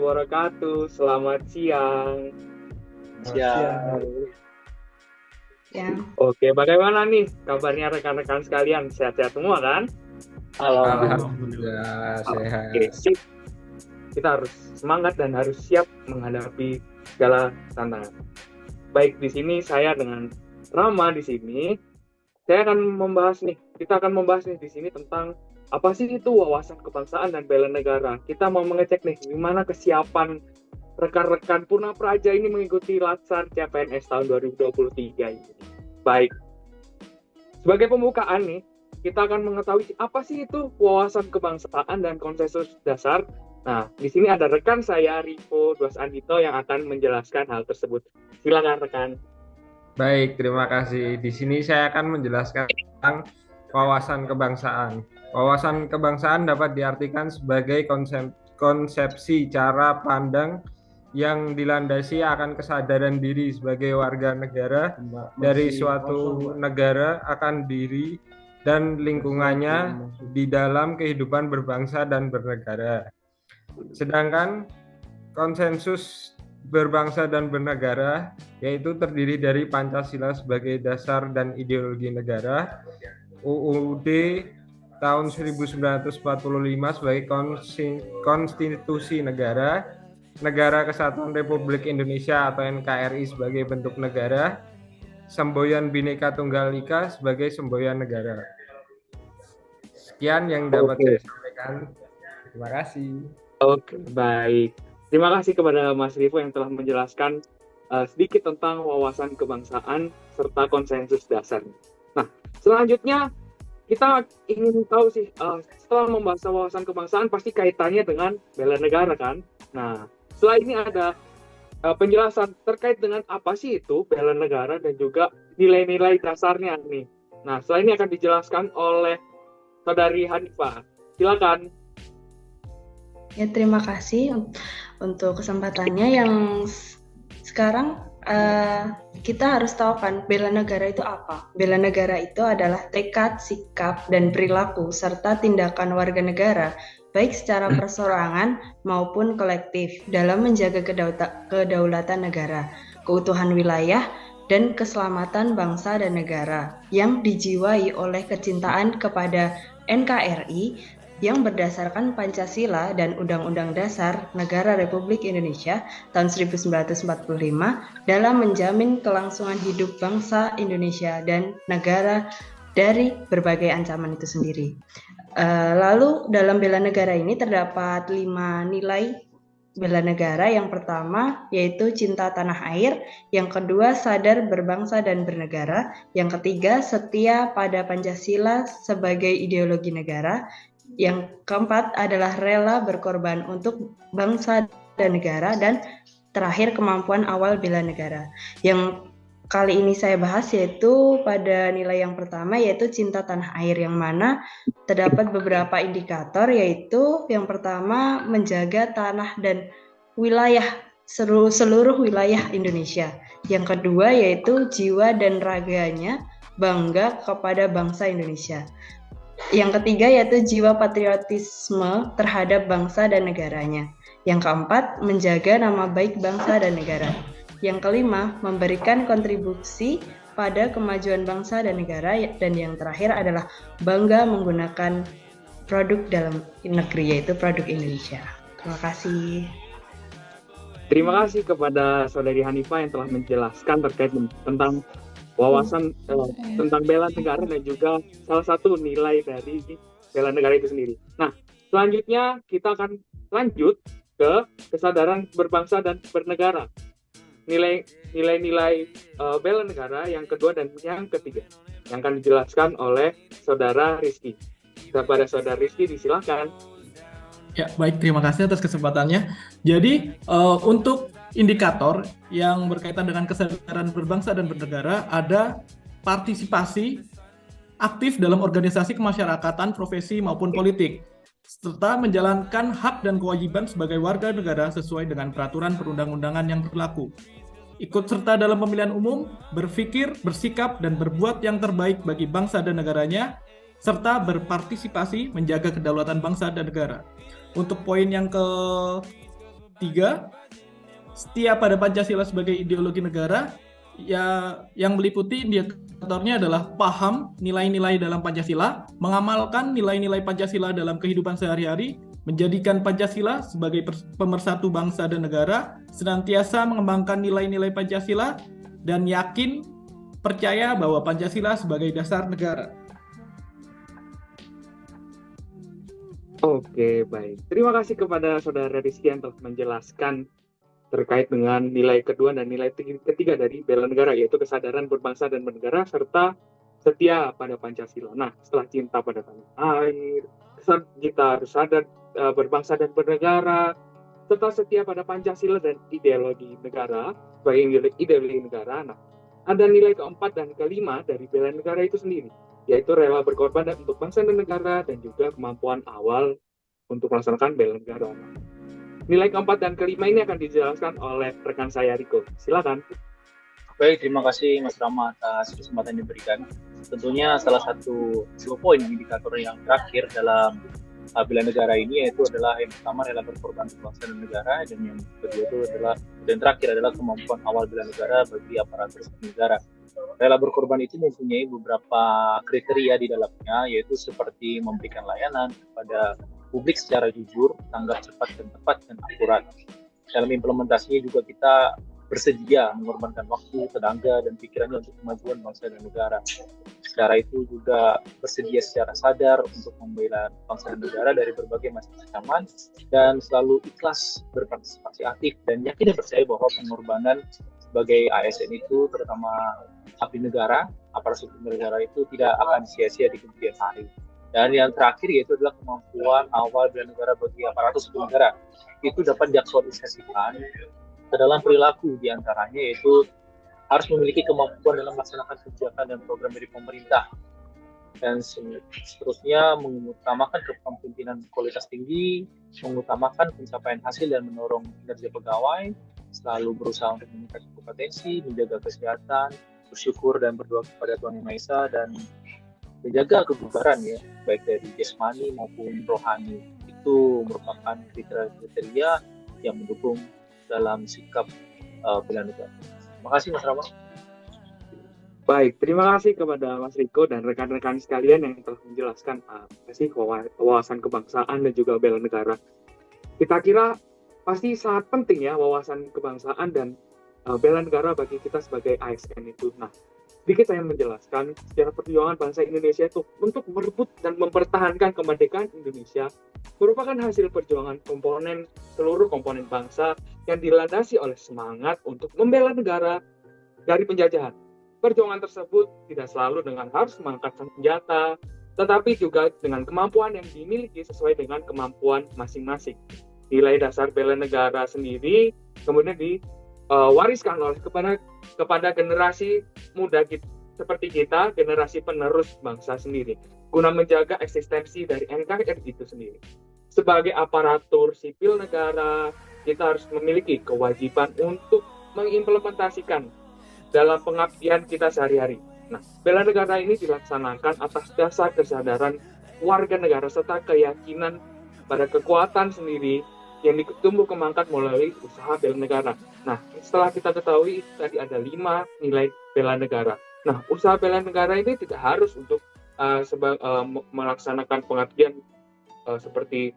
wabarakatuh. Selamat siang. Siap. Ya, Oke, bagaimana nih kabarnya rekan-rekan sekalian? Sehat-sehat semua kan? Alhamdulillah sehat. Oke, sip. Kita harus semangat dan harus siap menghadapi segala tantangan. Baik, di sini saya dengan Rama di sini. Kita akan membahas nih di sini tentang apa sih itu wawasan kebangsaan dan bela negara. Kita mau mengecek nih gimana kesiapan rekan-rekan Purna Praja ini mengikuti Latsar CPNS tahun 2023 ini. Baik, sebagai pembukaan nih, kita akan mengetahui apa sih itu wawasan kebangsaan dan konsensus dasar. Nah, di sini ada rekan saya, Rivo Dwas Andito, yang akan menjelaskan hal tersebut. Silakan rekan. Baik, terima kasih. Di sini saya akan menjelaskan tentang wawasan kebangsaan. Wawasan kebangsaan dapat diartikan sebagai konsepsi cara pandang yang dilandasi akan kesadaran diri sebagai warga negara dari suatu negara akan diri dan lingkungannya di dalam kehidupan berbangsa dan bernegara. Sedangkan konsensus berbangsa dan bernegara yaitu terdiri dari Pancasila sebagai dasar dan ideologi negara, UUD tahun 1945 sebagai konstitusi negara, Negara Kesatuan Republik Indonesia atau NKRI sebagai bentuk negara, semboyan Bhinneka Tunggal Ika sebagai semboyan negara. Sekian yang dapat saya sampaikan. Terima kasih. Oke, baik. Terima kasih kepada Mas Rivo yang telah menjelaskan sedikit tentang wawasan kebangsaan serta konsensus dasar. Nah, selanjutnya kita ingin tahu sih, setelah membahas wawasan kebangsaan pasti kaitannya dengan bela negara kan? Nah, setelah ini ada penjelasan terkait dengan apa sih itu bela negara dan juga nilai-nilai dasarnya nih. Nah, setelah ini akan dijelaskan oleh Saudari Hanifah. Silakan. ya terima kasih untuk kesempatannya yang sekarang kita harus tahu kan bela negara itu apa. Bela negara itu adalah tekad, sikap, dan perilaku serta tindakan warga negara baik secara perseorangan maupun kolektif dalam menjaga kedaulatan negara, keutuhan wilayah, dan keselamatan bangsa dan negara yang dijiwai oleh kecintaan kepada NKRI yang berdasarkan Pancasila dan Undang-Undang Dasar Negara Republik Indonesia tahun 1945 dalam menjamin kelangsungan hidup bangsa Indonesia dan negara dari berbagai ancaman itu sendiri. Lalu dalam bela negara ini terdapat 5 nilai bela negara. Yang pertama yaitu cinta tanah air, yang kedua sadar berbangsa dan bernegara, yang ketiga setia pada Pancasila sebagai ideologi negara, yang keempat adalah rela berkorban untuk bangsa dan negara, dan terakhir kemampuan awal bela negara. Yang kali ini saya bahas yaitu pada nilai yang pertama yaitu cinta tanah air, yang mana terdapat beberapa indikator, yaitu yang pertama menjaga tanah dan wilayah seluruh wilayah Indonesia. Yang kedua yaitu jiwa dan raganya bangga kepada bangsa Indonesia. Yang ketiga yaitu jiwa patriotisme terhadap bangsa dan negaranya. Yang keempat, menjaga nama baik bangsa dan negara. Yang kelima, memberikan kontribusi pada kemajuan bangsa dan negara. Dan yang terakhir adalah bangga menggunakan produk dalam negeri, yaitu produk Indonesia. Terima kasih. Terima kasih kepada Saudari Hanifah yang telah menjelaskan terkait tentang wawasan tentang bela negara dan juga salah satu nilai dari bela negara itu sendiri. Nah, selanjutnya kita akan lanjut ke kesadaran berbangsa dan bernegara. Nilai-nilai bela negara yang kedua dan yang ketiga yang akan dijelaskan oleh Saudara Rizky. Kepada Saudara Rizky disilakan. Ya, baik, terima kasih atas kesempatannya. Jadi, untuk indikator yang berkaitan dengan kesadaran berbangsa dan bernegara, ada partisipasi aktif dalam organisasi kemasyarakatan, profesi maupun politik, serta menjalankan hak dan kewajiban sebagai warga negara sesuai dengan peraturan perundang-undangan yang berlaku. Ikut serta dalam pemilihan umum, berpikir, bersikap, dan berbuat yang terbaik bagi bangsa dan negaranya, serta berpartisipasi menjaga kedaulatan bangsa dan negara. Untuk poin yang 3, setia pada Pancasila sebagai ideologi negara, ya, yang meliputi indikatornya adalah paham nilai-nilai dalam Pancasila, mengamalkan nilai-nilai Pancasila dalam kehidupan sehari-hari, menjadikan Pancasila sebagai pemersatu bangsa dan negara, senantiasa mengembangkan nilai-nilai Pancasila, dan yakin percaya bahwa Pancasila sebagai dasar negara. Oke, baik. Terima kasih kepada Saudara Rizky yang telah menjelaskan terkait dengan nilai kedua dan nilai ketiga dari bela negara, yaitu kesadaran berbangsa dan bernegara serta setia pada Pancasila. Nah, setelah cinta pada tanah air, kita harus sadar berbangsa dan bernegara, serta setia pada Pancasila dan ideologi negara sebagai ideologi negara. Nah, ada nilai keempat dan kelima dari bela negara itu sendiri, yaitu rela berkorban untuk bangsa dan negara dan juga kemampuan awal untuk melaksanakan bela negara. Nilai keempat dan kelima ini akan dijelaskan oleh rekan saya Riko. Silakan. Baik, terima kasih Mas Rama atas kesempatan yang diberikan. Tentunya salah satu dua poin indikator yang terakhir dalam bela negara ini yaitu adalah yang pertama rela berkorban untuk bangsa dan negara, dan yang kedua itu adalah, dan terakhir adalah kemampuan awal bela negara bagi aparatur negara. Rela berkorban itu mempunyai beberapa kriteria di dalamnya, yaitu seperti memberikan layanan kepada publik secara jujur, tanggap cepat dan tepat dan akurat. Dalam implementasinya juga kita bersedia mengorbankan waktu, tenaga, dan pikirannya untuk kemajuan bangsa dan negara. Secara itu juga bersedia secara sadar untuk membela bangsa dan negara dari berbagai macam ancaman, dan selalu ikhlas berpartisipasi aktif dan yakin dan percaya bahwa pengorbanan sebagai ASN itu, terutama abdi negara, aparatur negara itu tidak akan sia-sia di kemudian hari. Dan yang terakhir yaitu adalah kemampuan awal bela negara bagi aparatur sipil negara. Itu dapat diaktualisasikan ke dalam perilaku, diantaranya yaitu harus memiliki kemampuan dalam melaksanakan kebijakan dan program dari pemerintah. Dan seterusnya mengutamakan kepemimpinan kualitas tinggi, mengutamakan pencapaian hasil dan mendorong kinerja pegawai, selalu berusaha untuk meningkatkan kompetensi, menjaga kesehatan, bersyukur dan berdoa kepada Tuhan Yang Maha Esa, dan menjaga kebugaran ya, baik dari jasmani maupun rohani. Itu merupakan kriteria yang mendukung dalam sikap bela negara. Terima kasih Mas Rama. Baik, terima kasih kepada Mas Riko dan rekan-rekan sekalian yang telah menjelaskan wawasan kebangsaan dan juga bela negara. Kita kira pasti sangat penting ya wawasan kebangsaan dan bela negara bagi kita sebagai ASN itu. Nah, sedikit saya menjelaskan sejarah perjuangan bangsa Indonesia itu untuk merebut dan mempertahankan kemerdekaan Indonesia merupakan hasil perjuangan seluruh komponen bangsa yang dilandasi oleh semangat untuk membela negara dari penjajahan. Perjuangan tersebut tidak selalu dengan harus mengangkat senjata, tetapi juga dengan kemampuan yang dimiliki sesuai dengan kemampuan masing-masing. Nilai dasar bela negara sendiri kemudian diwariskan oleh kepada generasi muda seperti kita, generasi penerus bangsa sendiri, guna menjaga eksistensi dari NKRI itu sendiri. Sebagai aparatur sipil negara, kita harus memiliki kewajiban untuk mengimplementasikan dalam pengabdian kita sehari-hari. Nah, bela negara ini dilaksanakan atas dasar kesadaran warga negara serta keyakinan pada kekuatan sendiri yang ditumbuh kembangkan melalui usaha bela negara. Nah, setelah kita ketahui tadi ada 5 nilai bela negara. Nah, usaha bela negara ini tidak harus untuk melaksanakan pengabdian seperti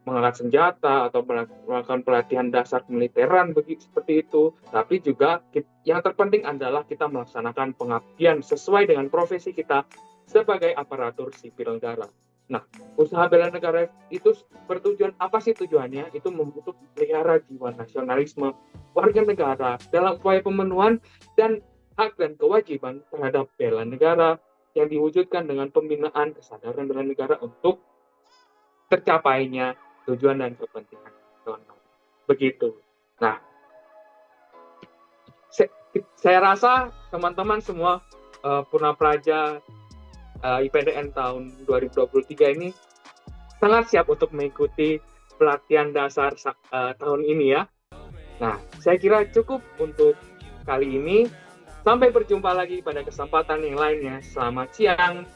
mengangkat senjata atau melakukan pelatihan dasar militeran seperti itu, tapi juga yang terpenting adalah kita melaksanakan pengabdian sesuai dengan profesi kita sebagai aparatur sipil negara. Nah, usaha bela negara itu bertujuan apa sih tujuannya? Itu untuk melihara jiwa nasionalisme warga negara dalam upaya pemenuhan dan hak dan kewajiban terhadap bela negara yang diwujudkan dengan pembinaan kesadaran bela negara untuk tercapainya tujuan dan kepentingan nasional. Begitu. Nah, saya rasa teman-teman semua Purna Praja IPDN tahun 2023 ini sangat siap untuk mengikuti pelatihan dasar tahun ini ya. Nah, saya kira cukup untuk kali ini. Sampai berjumpa lagi pada kesempatan yang lainnya. Selamat siang.